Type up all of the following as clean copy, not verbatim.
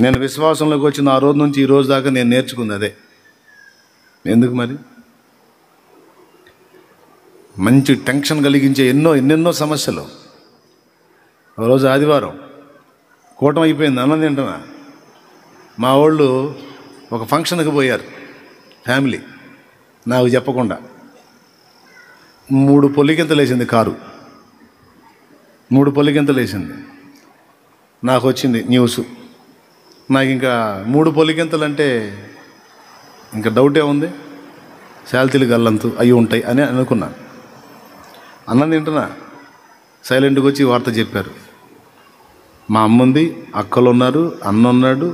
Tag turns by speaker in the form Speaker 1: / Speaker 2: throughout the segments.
Speaker 1: నేను విశ్వాసంలోకి వచ్చిన ఆ రోజు నుంచి ఈ రోజు దాకా నేను నేర్చుకుంది అదే. ఎందుకు మరి? మంచి టెన్షన్ కలిగించే ఎన్నెన్నో సమస్యలు. ఒకరోజు ఆదివారం కూటమి అయిపోయింది, అన్నం తింటున్నా. మా వాళ్ళు ఒక ఫంక్షన్కి పోయారు, ఫ్యామిలీ, నాకు చెప్పకుండా. 3 పొల్లికింతలు వేసింది కారు, 3 పొల్లికింతలు వేసింది. నాకు వచ్చింది న్యూస్. నాకు ఇంకా 3 పొల్లికింతలు అంటే ఇంకా డౌటే ఉంది, శాల్తీలు గల్లంతు అవి ఉంటాయి అని అనుకున్నాను. అన్నం తింటున్నా, సైలెంట్గా వచ్చి వార్త చెప్పారు. మా అమ్మ ఉంది, అక్కలు ఉన్నారు, అన్న ఉన్నాడు,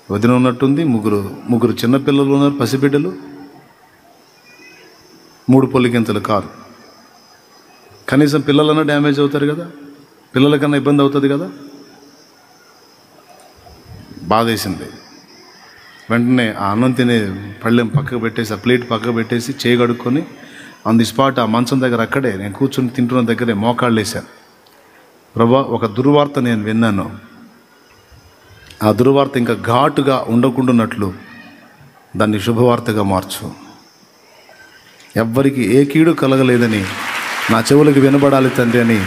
Speaker 1: వదిన ఉన్నట్టుంది, ముగ్గురు చిన్నపిల్లలు ఉన్నారు, పసిబిడ్డలు. 3 పొల్లికింతలు కారు. కనీసం పిల్లలన్నా డ్యామేజ్ అవుతారు కదా, పిల్లలకన్నా ఇబ్బంది అవుతుంది కదా. బాధేసింది. వెంటనే ఆ అన్నం తినే పళ్ళెం పక్కకు పెట్టేసి, ఆ ప్లేట్ పక్కకు పెట్టేసి, చేయి కడుక్కొని ఆన్ ది స్పాట్ ఆ మంచం దగ్గర, అక్కడే నేను కూర్చొని తింటున్న దగ్గరే మోకాళ్ళు వేశాను. ప్రభా, ఒక దుర్వార్త నేను విన్నాను, ఆ దుర్వార్త ఇంకా ఘాటుగా ఉండకుండాన్నట్లు దాన్ని శుభవార్తగా మార్చు. ఎవ్వరికి ఏ కీడు కలగలేదని నా చెవులకు వినబడాలి తండ్రి అని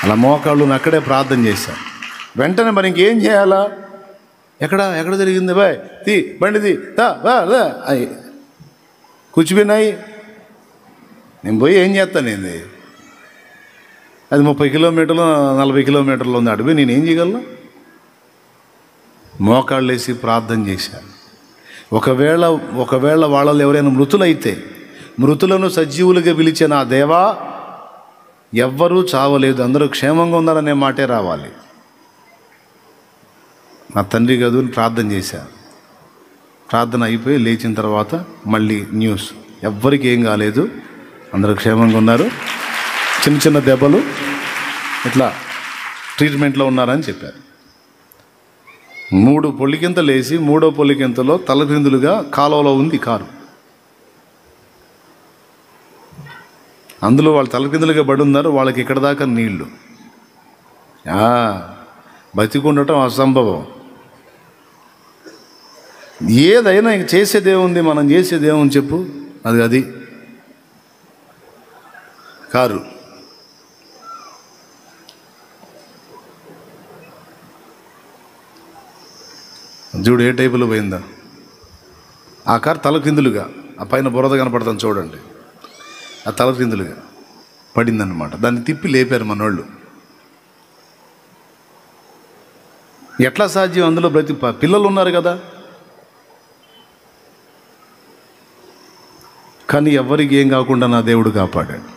Speaker 1: అలా మోకాళ్ళు అక్కడే ప్రార్థన చేశాను. వెంటనే మరి ఇంకేం చేయాలా? ఎక్కడ జరిగింది? బాయ్ తీ, బండిది అయి కూర్చుపోయినాయి. నేను పోయి ఏం చేస్తాను? ఏంది అది 30 కిలోమీటర్లు 40 కిలోమీటర్లు ఉంది అడవి, నేనేం చేయగలను? మోకాళ్ళు వేసి ప్రార్థన చేశాను. ఒకవేళ వాళ్ళలో ఎవరైనా మృతులైతే, మృతులను సజీవులుగా పిలిచే నా దేవా, ఎవ్వరూ చావలేదు, అందరూ క్షేమంగా ఉన్నారనే మాటే రావాలి. నా తండ్రి గదుని ప్రార్థన చేశాను. ప్రార్థన అయిపోయి లేచిన తర్వాత మళ్ళీ న్యూస్, ఎవ్వరికి ఏం కాలేదు, అందరూ క్షేమంగా ఉన్నారు, చిన్న దెబ్బలు, ఇట్లా ట్రీట్మెంట్లో ఉన్నారని చెప్పారు. 3 పొల్లికింతలు వేసి 3వ పొల్లికింతలో తలక్రిందులుగా కాలువలో ఉంది కారు. అందులో వాళ్ళు తలక్రిందులుగా పడి ఉన్నారు, వాళ్ళకి ఇక్కడ దాకా నీళ్లు. బతికుండటం అసంభవం. ఏదైనా ఇంక చేసేదేముంది, మనం చేసేదేముంది చెప్పు? అది కారు. చూడు ఏ టైపులో పోయిందా ఆ కారు. తలక్రిందులుగా, ఆ పైన బురద కనపడుతుంది చూడండి, ఆ తలక్రిందులుగా పడిందన్నమాట. దాన్ని తిప్పి లేపారు మనోళ్ళు. ఎట్లా సాధ్యం? అందులో పిల్లలు ఉన్నారు కదా. కానీ ఎవరికి ఏం కాకుండా నా దేవుడు కాపాడాడు.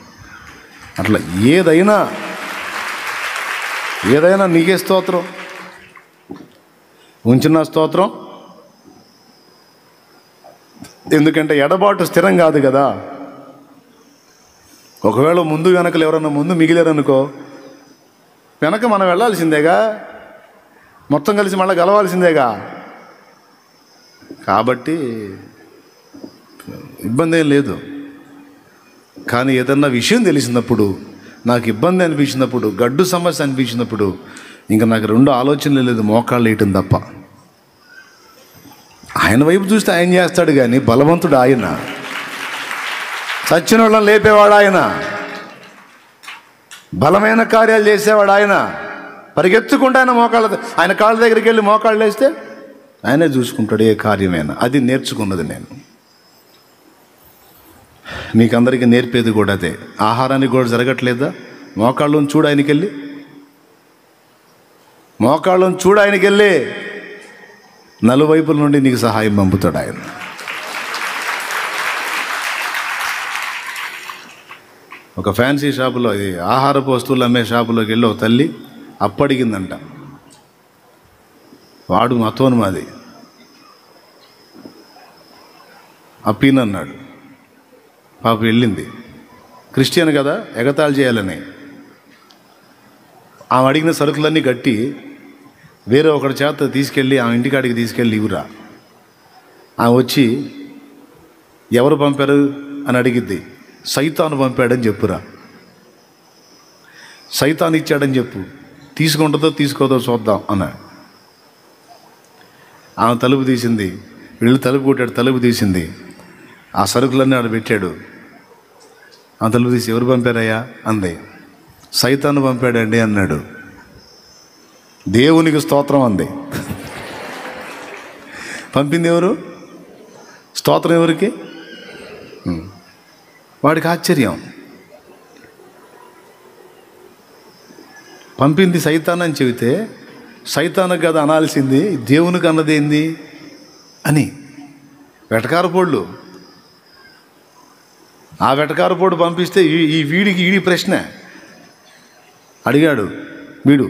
Speaker 1: అట్లా ఏదైనా నీకే స్తోత్రం, ఉంచిన స్తోత్రం. ఎందుకంటే ఎడబాటు స్థిరం కాదు కదా. ఒకవేళ ముందు వెనకలు ఎవరన్నా ముందు మిగిలారనుకో, వెనక మనం వెళ్ళాల్సిందేగా, మొత్తం కలిసి మళ్ళీ గెలవాల్సిందేగా. కాబట్టి ఇబ్బంది ఏం లేదు. కానీ ఏదన్నా విషయం తెలిసినప్పుడు, నాకు ఇబ్బంది అనిపించినప్పుడు, గడ్డు సమస్య అనిపించినప్పుడు, ఇంకా నాకు 2 ఆలోచనలు లేదు, మోకాళ్ళు వేయటం తప్ప. ఆయన వైపు చూస్తే ఆయన చేస్తాడు, కానీ బలవంతుడు ఆయన, చచ్చిన వాళ్ళని లేపేవాడు ఆయన, బలమైన కార్యాలు చేసేవాడు ఆయన. పరిగెత్తుకుంటే ఆయన కాళ్ళ దగ్గరికి వెళ్ళి మోకాళ్ళు వేస్తే ఆయనే చూసుకుంటాడు ఏ కార్యమైనా. అది నేర్చుకున్నది నేను. మీకందరికీ నేర్పేది కూడా అదే. ఆహారానికి కూడా జరగట్లేదా? మోకాళ్ళను చూడు ఆయనకెళ్ళి, మోకాళ్ళను చూడు ఆయనకెళ్ళి, నలువైపుల నుండి నీకు సహాయం పంపుతాడు ఆయన. ఒక ఫ్యాన్సీ షాపులో, ఇది ఆహారపు వస్తువులు అమ్మే షాపులోకి వెళ్ళి ఒక తల్లి అప్పడిగిందంట. వాడు మతోన్మాది, అప్పీనన్నాడు. పాప వెళ్ళింది, క్రిస్టియన్ కదా, ఎగతాళి చేయాలని. ఆమె అడిగిన సరుకులన్నీ కట్టి వేరే ఒకటి చేత తీసుకెళ్ళి ఆమె ఇంటికాడికి తీసుకెళ్ళి ఇవ్వరా. ఆమె వచ్చి ఎవరు పంపారు అని అడిగిద్ది. సైతాను పంపాడని చెప్పురా, సైతాను ఇచ్చాడని చెప్పు. తీసుకుంటుందో తీసుకోదో చూద్దాం అన్నాడు. ఆమె తలుపు తీసింది, వీళ్ళు తలుపు కొట్టాడు, తలుపు తీసింది, ఆ సరుకులన్నీ ఆడ పెట్టాడు. ఆ తలుపు తీసి, ఎవరు పంపారయ్యా అంది. సైతాను పంపాడండి అన్నాడు. దేవునికి స్తోత్రం అంది. పంపింది ఎవరు? స్తోత్రం ఎవరికి? వాడికి ఆశ్చర్యం. పంపింది సైతాన్ అని చెబితే సైతాను కదా అనాల్సింది, దేవునికి అన్నదేంది అని. వెటకారపోళ్ళు. ఆ వెటకారపోడు పంపిస్తే ఈ వీడి ప్రశ్న అడిగాడు. వీడు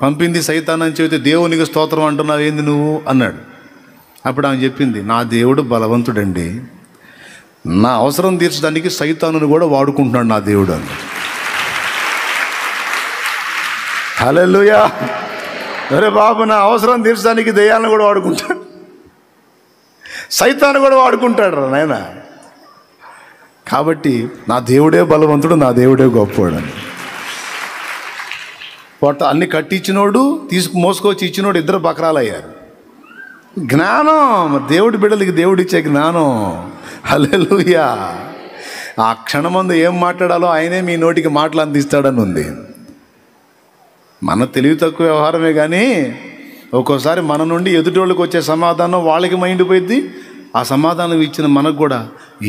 Speaker 1: పంపింది సైతాన్ అని చెబితే దేవునికి స్తోత్రం అంటున్నావు ఏంది నువ్వు అన్నాడు. అప్పుడు ఆమె చెప్పింది, నా దేవుడు బలవంతుడండి, నా అవసరం తీర్చడానికి సైతానుని కూడా వాడుకుంటున్నాడు నా దేవుడు అని. హల్లెలూయా. అరే బాబు, నా అవసరం తీర్చడానికి దెయ్యాలను కూడా వాడుకుంటాడు, సైతాను కూడా వాడుకుంటాడు రా నాయన. కాబట్టి నా దేవుడే బలవంతుడు, నా దేవుడే గొప్పవాడు అని. పొట్ట అన్ని కట్టించినోడు, మోసుకొచ్చి ఇచ్చినోడు ఇద్దరు బకరాలు అయ్యారు. జ్ఞానం, దేవుడి బిడ్డలకి దేవుడిచ్చే జ్ఞానం. హల్లెలూయా. ఆ క్షణమందు ఏం మాట్లాడాలో ఆయనే మీ నోటికి మాటలు అందిస్తాడని ఉంది. మన తెలివి తక్కువ వ్యవహారమే కానీ ఒక్కోసారి మన నుండి ఎదుటోళ్ళకి వచ్చే సమాధానం వాళ్ళకి మైండ్ పోయిద్ది. ఆ సమాధానం ఇచ్చిన మనకు కూడా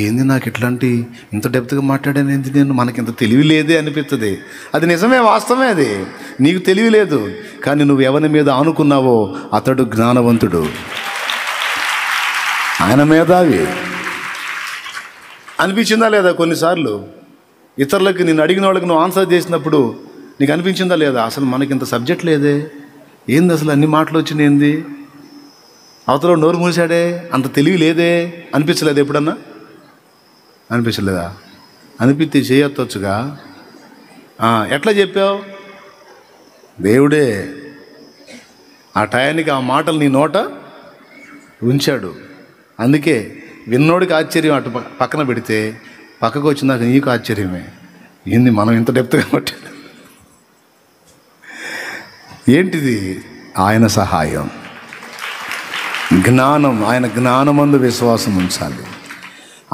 Speaker 1: ఏంది, నాకు ఇట్లాంటి ఇంత డెప్త్గా మాట్లాడాను ఏంది, నేను మనకి ఇంత తెలివి లేదే అనిపిస్తుంది. అది నిజమే, వాస్తవమే. అది నీకు తెలివి లేదు, కానీ నువ్వు ఎవరి మీద ఆనుకున్నావో అతడు జ్ఞానవంతుడు, ఆయన మేధావి. అనిపించిందా లేదా? కొన్నిసార్లు ఇతరులకి నేను అడిగిన వాళ్ళకి నువ్వు ఆన్సర్ చేసినప్పుడు నీకు అనిపించిందా లేదా, అసలు మనకి ఇంత సబ్జెక్ట్ లేదే, ఏంది అసలు అన్ని మాటలు వచ్చినాయి, ఏంది అవతల నోరు మూసాడే, అంత తెలివి లేదే అనిపించలేదు ఎప్పుడన్నా? అనిపించలేదా? అనిపిస్తే చేయొచ్చగా. ఎట్లా చెప్పావు? దేవుడే ఆ టయానికి ఆ మాటలు నీ నోట ఉంచాడు. అందుకే విన్నోడికి ఆశ్చర్యం అటు పక్కన పెడితే పక్కకు వచ్చిందాక నీకు ఆశ్చర్యమే, ఏంది మనం ఇంత డెప్త్గా పట్టాడు. ఏంటిది? ఆయన సహాయం, జ్ఞానం. ఆయన జ్ఞానమందు విశ్వాసం ఉంచాలి.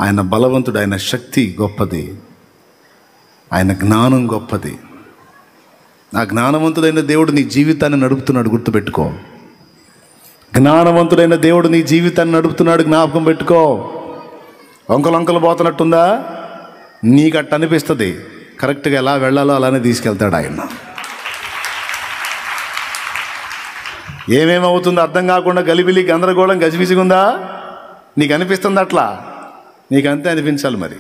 Speaker 1: ఆయన బలవంతుడు, ఆయన శక్తి గొప్పది, ఆయన జ్ఞానం గొప్పది. ఆ జ్ఞానవంతుడైన దేవుడు నీ జీవితాన్ని నడుపుతున్నాడు, గుర్తుపెట్టుకో. జ్ఞానవంతుడైన దేవుడు నీ జీవితాన్ని నడుపుతున్నాడు, జ్ఞాపకం పెట్టుకో. వంకలు పోతున్నట్టుందా? నీకు అట్ట అనిపిస్తుంది. కరెక్ట్గా ఎలా వెళ్ళాలో అలానే తీసుకెళ్తాడు ఆయన. ఏమేమవుతుందో అర్థం కాకుండా గలిబిలి గందరగోళం గజిబిజిగుందా? నీకు అనిపిస్తుంది అట్లా? నీకు అంతే అనిపించాలి మరి.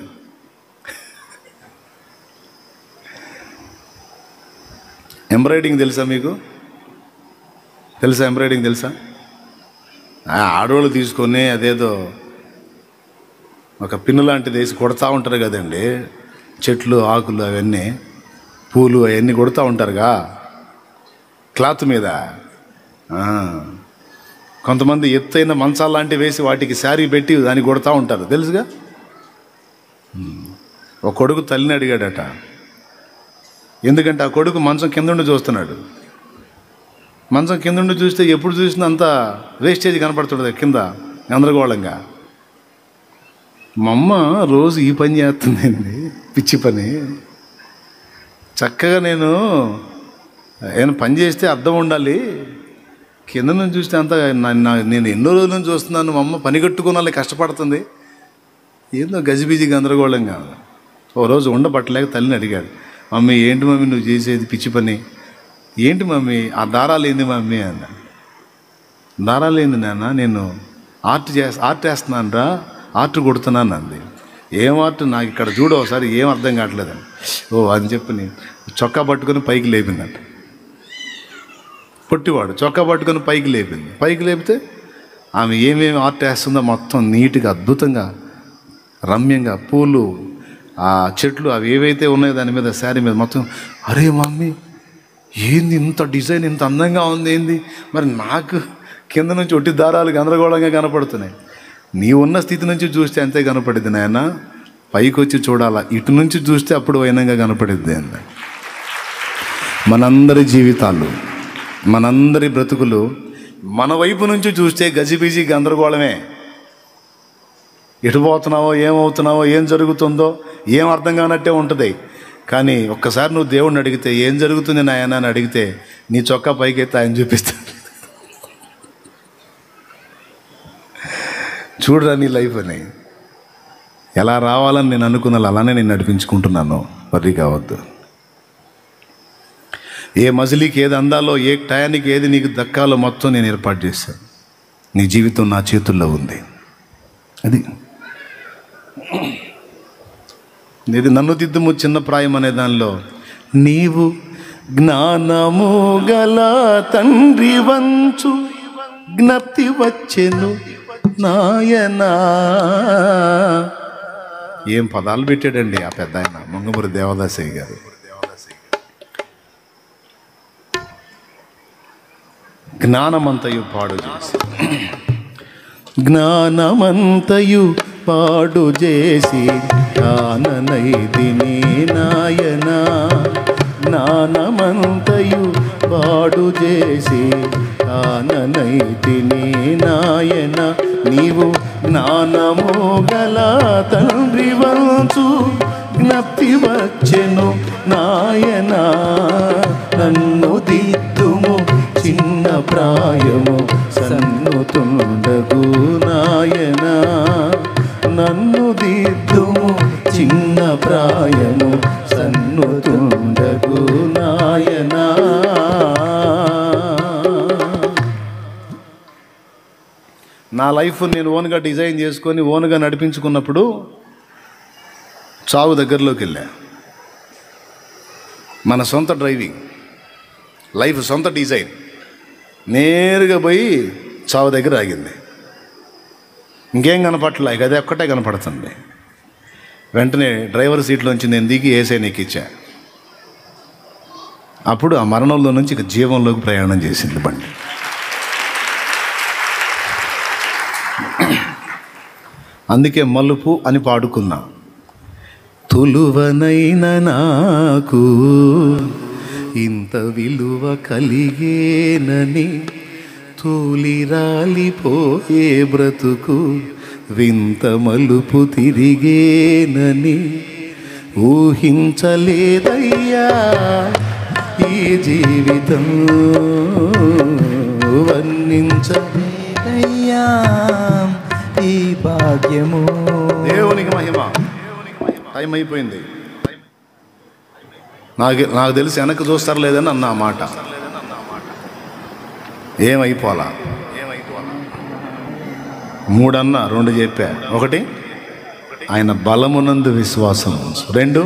Speaker 1: ఎంబ్రాయిడింగ్ తెలుసా మీకు? తెలుసా? ఎంబ్రాయిడింగ్ తెలుసా? ఆడవాళ్ళు తీసుకొని అదేదో ఒక పిన్ను లాంటిది వేసి కొడతా ఉంటారు కదండి. చెట్లు, ఆకులు, అవన్నీ పూలు అవన్నీ కొడుతూ ఉంటారుగా క్లాత్ మీద. కొంతమంది ఎత్తైన మంచాలు లాంటివి వేసి వాటికి శారీ పెట్టి దాన్ని కొడుతూ ఉంటారు, తెలుసుగా. ఒక కొడుకు తల్లిని అడిగాడట. ఎందుకంటే ఆ కొడుకు మంచం కింద చూస్తున్నాడు. మంచం కింద చూస్తే ఎప్పుడు చూసినా అంత వేస్టేజ్ కనపడుతుంది కింద గందరగోళంగా. మా అమ్మ రోజు ఈ పని చేస్తుందండి, పిచ్చి పని. చక్కగా నేను ఏమైనా పని చేస్తే అర్థం ఉండాలి, కింద నుంచి చూస్తే అంతా నేను ఎన్నో రోజుల నుంచి చూస్తున్నాను, మా అమ్మ పని కట్టుకుని కష్టపడుతుంది, ఏందో గజిబిజి గందరగోళంగా. ఓ రోజు ఉండబట్టలేక తల్లిని అడిగాడు, మమ్మీ ఏంటి మమ్మీ నువ్వు చేసేది పిచ్చి పని, ఏంటి మమ్మీ ఆ దారాలు ఏంది మమ్మీ అన్న. దారాలు ఏంది నాన్న, నేను ఆర్ట్ వేస్తున్నాను రా, ఆర్ట్ కొడుతున్నాను అంది. ఏం ఆర్ట్? నాకు ఇక్కడ చూడు ఒకసారి, ఏం అర్థం కావట్లేదని. ఓ అని చెప్పి చొక్కా పట్టుకొని పైకి లేపిందంట. పొట్టివాడు చొక్కా పట్టుకొని పైకి లేపింది. పైకి లేపితే ఆమె ఏమేమి ఆర్ట్ వేస్తుందో మొత్తం నీట్గా, అద్భుతంగా, రమ్యంగా, పూలు, ఆ చెట్లు, అవి ఏవైతే ఉన్నాయో దాని మీద, శారీ మీద మొత్తం. అరే మమ్మీ ఏంది ఇంత డిజైన్, ఇంత అందంగా ఉంది ఏంది? మరి నాకు కింద నుంచి ఒట్టి దారాలు గందరగోళంగా కనపడుతున్నాయి. నీ ఉన్న స్థితి నుంచి చూస్తే అంతే కనపడిద్ది నాయన, పైకి వచ్చి చూడాలా, ఇటు నుంచి చూస్తే అప్పుడు వైనంగా కనపడిద్ది అన్న. మనందరి జీవితాలు, మనందరి బ్రతుకులు మన వైపు నుంచి చూస్తే గజిబిజి గందరగోళమే. ఎటు పోతున్నావో, ఏమవుతున్నావో, ఏం జరుగుతుందో ఏం అర్థం కానట్టే ఉంటుంది. కానీ ఒక్కసారి నువ్వు దేవుడిని అడిగితే, ఏం జరుగుతుంది నాయన అని అడిగితే, నీ చొక్కా పైకెత్తి ఆయన చూపిస్తాడు. చూడరా నీ లైఫ్ అని. ఎలా రావాలని నేను అనుకున్నాను అలానే నేను నడిపించుకుంటున్నాను. వర్రీ కావద్దు. ఏ మజిలీకి ఏది అందాలో, ఏ టయానికి ఏది నీకు దక్కాలో మొత్తం నేను ఏర్పాటు చేశాను. నీ జీవితం నా చేతుల్లో ఉంది. అది ఇది నన్ను దిద్దుము చిన్న ప్రాయం అనే దానిలో, నీవు జ్ఞానము గల తండ్రి వంచు జ్ఞప్తి వచ్చెను నాయనా. ఏం పదాలు పెట్టాడండి ఆ పెద్ద ఆయన, మంగమూరి దేవదాసయ్య గారు. జ్ఞానమంతయు పాడు చేసి, జ్ఞానమంతయు పాడు చేసి కాననైదిని నాయనా. జ్ఞానమంతయు పాడు చేసి కాననైదిని నాయనా. నీవు జ్ఞానము గల తండ్రి వంచు జ్ఞప్తి వచ్చెను నాయనా. నన్ను దిద్దుము చిన్న ప్రాయము సన్నుతుండగు నాయనా. నన్ను దిద్దుము చిన్న ప్రాయము సన్నుతుండగు నాయనా. నా లైఫ్ నేను ఓన్గా డిజైన్ చేసుకొని ఓన్గా నడిపించుకున్నప్పుడు చావు దగ్గరలోకి వెళ్ళా. మన సొంత డ్రైవింగ్, లైఫ్ సొంత డిజైన్, నేరుగా పోయి చావు దగ్గర ఆగింది. ఇంకేం కనపడలే, అదే ఒక్కటే కనపడుతుంది. వెంటనే డ్రైవర్ సీట్లోంచి నేను దిగి ఏసైని ఎక్కించా. అప్పుడు ఆ మరణంలో నుంచి ఇక జీవంలోకి ప్రయాణం చేసింది బండి. అందుకే మలుపు అని పాడుకున్నా. తులువనైన నాకు ఇంత విలువ కలిగేనని, తూలి రాలిపోయే బ్రతుకు వింత మలుపు తిరిగేనని ఊహించలేదయ్యా ఈ జీవితం. వర్ణించలేదయ్యా ఈ భాగ్యము. దేవునికి మహిమ. టైం అయిపోయింది. నాకు తెలిసి వెనక్కి చూస్తారు లేదని అన్న ఆ మాట. ఏమైపోలా? 3 అన్నా 2 చెప్పా. 1 ఆయన బలమునందు విశ్వాసం, 2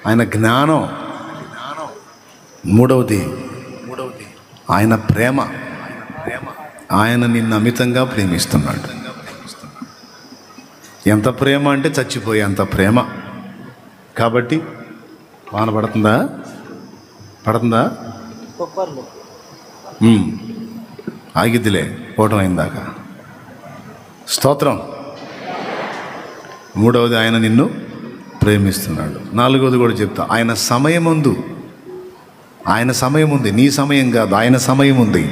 Speaker 1: ఆయన జ్ఞానం, 3వది ఆయన ప్రేమ. ఆయన నిన్ను అమితంగా ప్రేమిస్తున్నాడు. ఎంత ప్రేమ అంటే చచ్చిపోయే అంత ప్రేమ. కాబట్టి వాన పడుతుందా? ఆగిద్దిలే పోవటం అయిందాక. స్తోత్రం. 3వది ఆయన నిన్ను ప్రేమిస్తున్నాడు. 4వది కూడా చెప్తా, ఆయన సమయం ఉంది. ఆయన సమయం ఉంది, నీ సమయం కాదు. ఆయన సమయం ఉంది.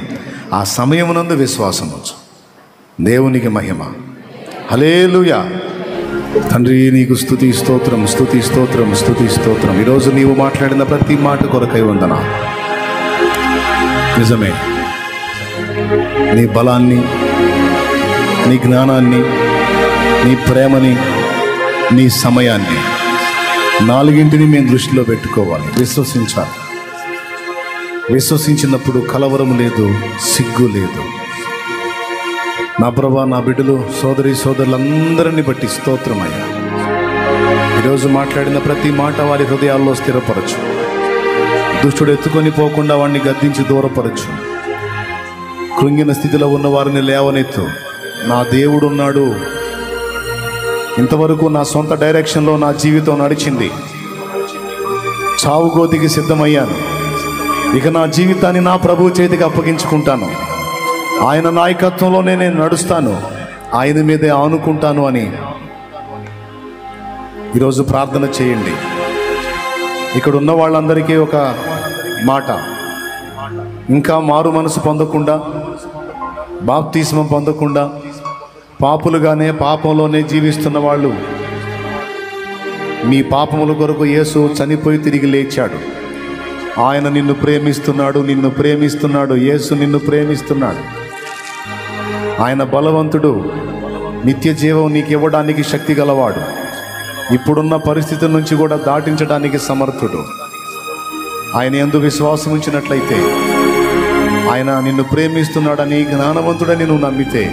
Speaker 1: ఆ సమయమునందు విశ్వాసం ఉంచు. దేవునికి మహిమ. హల్లెలూయా. తండ్రి నీకు స్తుతి స్తోత్రం, స్తుతి స్తోత్రం, స్తుతి స్తోత్రం. ఈరోజు నీవు మాట్లాడిన ప్రతి మాట కొరకై వందనా. నిజమే, నీ బలాన్ని, నీ జ్ఞానాన్ని, నీ ప్రేమని, నీ సమయాన్ని 4ని మేము దృష్టిలో పెట్టుకోవాలి. విశ్వసించాలి. విశ్వసించినప్పుడు కలవరం లేదు, సిగ్గు లేదు. నా ప్రభా, నా బిడ్డలు, సోదరి సోదరులందరినీ బట్టి స్తోత్రమయ్యా. ఈరోజు మాట్లాడిన ప్రతి మాట వారి హృదయాల్లో స్థిరపరచు. దుష్టుడు ఎత్తుకొని పోకుండా వాడిని గద్దించి దూరపరచు. కృంగిన స్థితిలో ఉన్న వారిని లేవనెత్తు. నా దేవుడు ఉన్నాడు. ఇంతవరకు నా సొంత డైరెక్షన్లో నా జీవితం నడిచింది. చావు గోతికి సిద్ధమయ్యాను. ఇక నా జీవితాన్ని నా ప్రభు చేతికి అప్పగించుకుంటాను. ఆయన నాయకత్వంలోనే నేను నడుస్తాను, ఆయన మీదే ఆనుకుంటాను అని ఈరోజు ప్రార్థన చేయండి. ఇక్కడ ఉన్న వాళ్ళందరికీ ఒక మాట ఇంకా మారు మనసు పొందకుండా, బాప్తిస్మం పొందకుండా పాపులుగానే పాపంలోనే జీవిస్తున్న వాళ్ళు, మీ పాపముల కొరకు యేసు చనిపోయి తిరిగి లేచాడు. ఆయన నిన్ను ప్రేమిస్తున్నాడు, నిన్ను ప్రేమిస్తున్నాడు. యేసు నిన్ను ప్రేమిస్తున్నాడు. ఆయన బలవంతుడు, నిత్య జీవం నీకు ఇవ్వడానికి శక్తి గలవాడు. ఇప్పుడున్న పరిస్థితి నుంచి కూడా దాటించడానికి సమర్థుడు. ఆయన యందు విశ్వాసం ఉంచినట్లయితే, ఆయన నిన్ను ప్రేమిస్తున్నాడని, జ్ఞానవంతుడని నువ్వు నమ్మితే,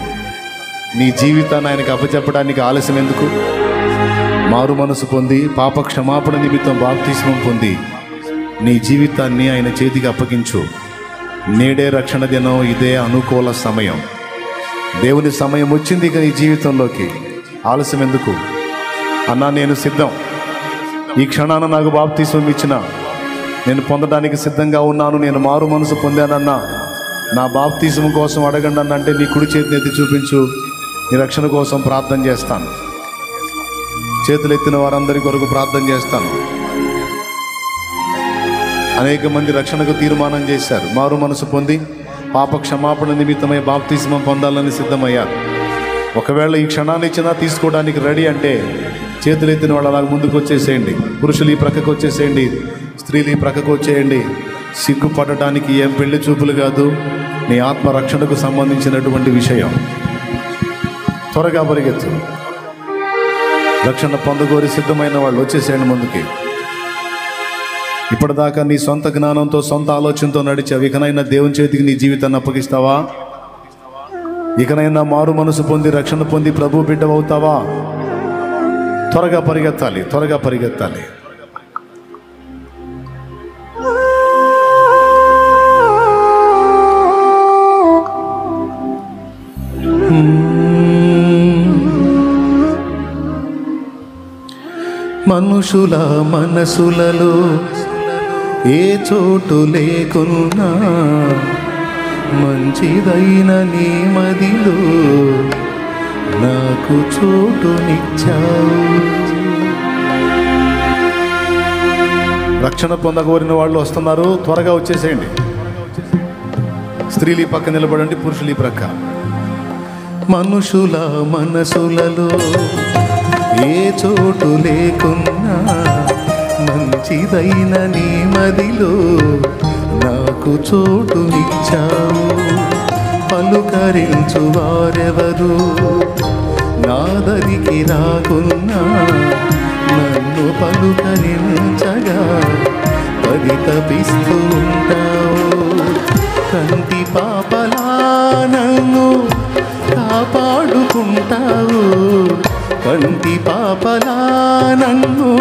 Speaker 1: నీ జీవితాన్ని ఆయనకు అప్పచెప్పడానికి ఆలస్యం ఎందుకు? మారు మనసు పొంది పాప క్షమాపణ నిమిత్తం బాప్తిస్మం పొంది నీ జీవితాన్ని ఆయన చేతికి అప్పగించు. నేడే రక్షణ దినం, ఇదే అనుకూల సమయం. దేవుని సమయం వచ్చింది ఇక నీ జీవితంలోకి. ఆలస్యం ఎందుకు? అన్నా నేను సిద్ధం, ఈ క్షణాన నాకు బాప్తిస్మం ఇచ్చిన, నేను పొందడానికి సిద్ధంగా ఉన్నాను, నేను మారు మనసు పొందానన్నా నా బాప్తిస్మం కోసం అడగండి అన్న అంటే నీ కుడి చేతిని ఎత్తి చూపించు. నీ రక్షణ కోసం ప్రార్థన చేస్తాను. చేతులు ఎత్తిన వారందరి కొరకు ప్రార్థన చేస్తాను. అనేక మంది రక్షణకు తీర్మానం చేశారు. మారు మనసు పొంది పాప క్షమాపణ నిమిత్తమై బాప్తిస్మం పొందాలని సిద్ధమయ్యారు. ఒకవేళ ఈ క్షణాన్ని ఇచ్చినా తీసుకోవడానికి రెడీ అంటే చేతులు ఎత్తిన వాళ్ళు అలాగ ముందుకు వచ్చేసేయండి. పురుషులు ఈ ప్రక్కకు వచ్చేసేయండి, స్త్రీలు ఈ ప్రక్కకు వచ్చేయండి. సిగ్గుపడటానికి ఏం పెళ్లి చూపులు కాదు, నీ ఆత్మ రక్షణకు సంబంధించినటువంటి విషయం. త్వరగా పరిగెత్తు. రక్షణ పొందగోరి సిద్ధమైన వాళ్ళు వచ్చేసేయండి ముందుకి. ఇప్పటిదాకా నీ సొంత జ్ఞానంతో, సొంత ఆలోచనతో నడిచావు. ఇకనైనా దేవుని చేతికి నీ జీవితాన్ని అప్పగిస్తావా? ఇకనైనా మారు మనసు పొంది రక్షణ పొంది ప్రభు బిడ్డవవుతావా? త్వరగా పరిగెత్తాలి, త్వరగా పరిగెత్తాలి. మనుషుల మనసులలో ఏ చోటు లేకున్నా మంచిదైన నీ మదిలో నాకు చోటునిచ్చావు. రక్షణ పొందగోరిన వాళ్ళు వస్తున్నారు, త్వరగా వచ్చేసేయండి. స్త్రీలు ఈ పక్క నిలబడండి, పురుషులు ఈ ప్రక్క. మనుషుల మనసులలో ఏ చోటు లేకున్నా మంచిదైన నీ మదిలో నాకు చోటునిచ్చావు. పలుకరించు వారెవరు నాదరికి రాకున్నా నన్ను పలుకరించగా పరితపిస్తూ ఉంటావు. కంటి పాపలా నన్ను కాపాడుకుంటావు. కంటి పాపలా నన్ను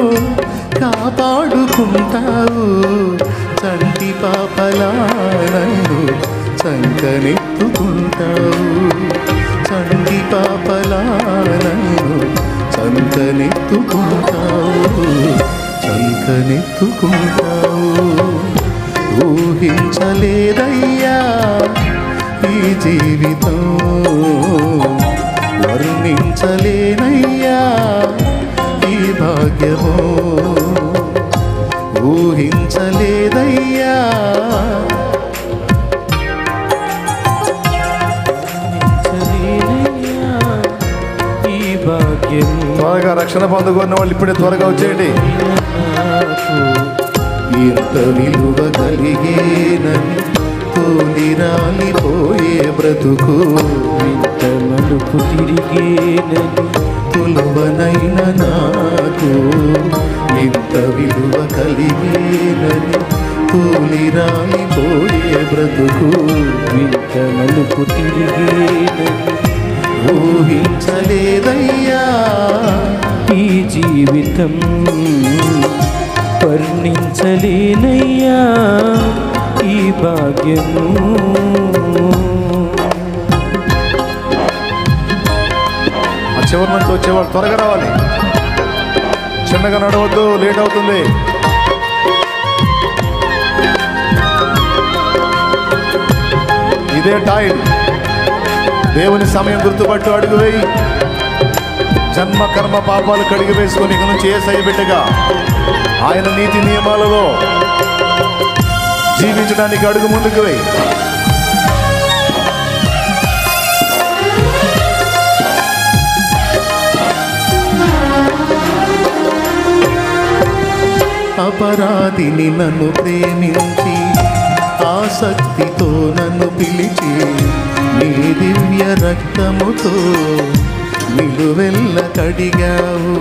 Speaker 1: కాపాడుకుంటావు. చంటి పాపలా నన్ను చంకనెత్తుకుంటావు. చంటి పాపలా నన్ను చంకనెత్తుకుంటావు. చంకనెత్తుకుంటావు. ఊహించలేదయ్యా ఈ జీవితం, వర్ణించలేనయ్యా ఈ భాగ్యము. ఊహించలేదయ్యా ఈ భాగ్యము. త్వరగా రక్షణ పొందుకున్న వాళ్ళు ఇప్పుడే త్వరగా వచ్చేయండి. ఎంత విలువ కలిగేనని తోలి రాలిపోయే బ్రతుకు,
Speaker 2: ఇంత మలుపు తిరిగేనని
Speaker 1: తులవనైన నాకు. ఇంత విలువ కలిగేనని తోలి రాలిపోయే బ్రతుకు,
Speaker 2: ఇంత మలుపు తిరిగేనని
Speaker 1: ఊహించలేదయ్యా
Speaker 2: ఈ జీవితం, వర్ణించలేనయ్యా ఈ భాగ్యము.
Speaker 1: ఆ చివరి నుంచి వచ్చేవాళ్ళు త్వరగా రావాలి. చిన్నగా నడవద్దు, లేట్ అవుతుంది. ఇదే టైం. దేవుని సమయం గుర్తుపట్టు అడుగు వేయి. జన్మ కర్మ పాపాలు కడిగి వేసుకొని ఇక నుంచి యేసయ్య బిడ్డగా ఆయన నీతి నియమాలలో జీవించడానికి అడుగు ముందుకు వేయి. అపరాధిని నన్ను ప్రేమించి ఆసక్తితో నన్ను పిలిచి నీ దివ్య రక్తముతో నిలువెల్ల కడిగావు.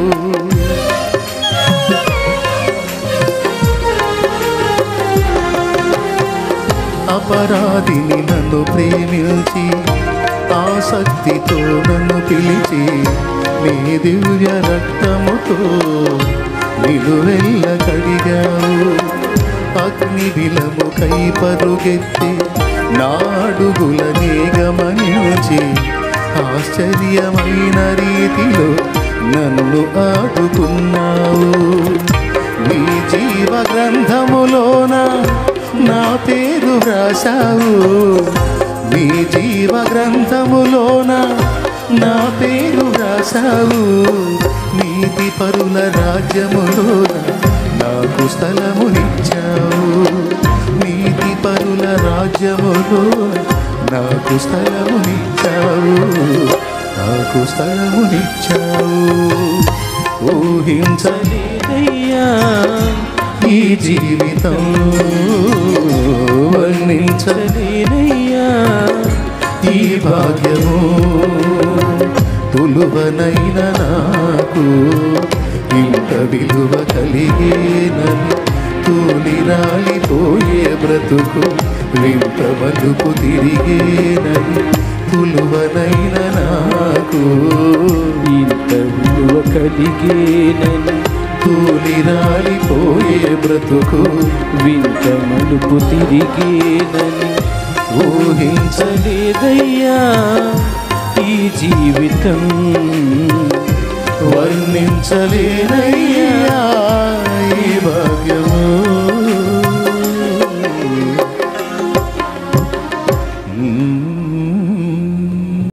Speaker 1: అపరాధిని నన్ను ప్రేమించి ఆసక్తితో నన్ను పిలిచి నీ దివ్య రక్తముతో నిలువెల్ల కడిగావు. అగ్ని విలముకై పరుగెత్తి నాడుగులనే గమనించి ఆశ్చర్యమైన రీతిలో నన్ను ఆదుకున్నావు. నీ జీవ గ్రంథములోన నా పేరు వ్రాసావు. నీ జీవ గ్రంథములోన నా పేరు వ్రాసావు. నీతి పరుల రాజ్యములోన నాకు స్థలమునిచ్చావు. నీతి పరుల రాజ్యములోన నాకు స్థలమునిచ్చావు. నాకు స్థలమునిచ్చావు. ఊహించలేదయ్యా ఈ జీవితం, వర్ణించలేనయ్యా ఈ భాగ్యము. తులువనైన నాకు ఇంత విలువ కలిగేనని తూలి రాలిపోయే బ్రతుకు వింత బతుకు తిరిగేనని. తులువనైన నాకు
Speaker 2: ఇంత విలువ కలిగేనని
Speaker 1: తూలి రాలిపోయే బ్రతుకు
Speaker 2: వింత మలుపు తిరిగేనని
Speaker 1: ఊహించలేదయ్యా
Speaker 2: ఈ జీవితం,
Speaker 1: వర్ణించలేనయ్యా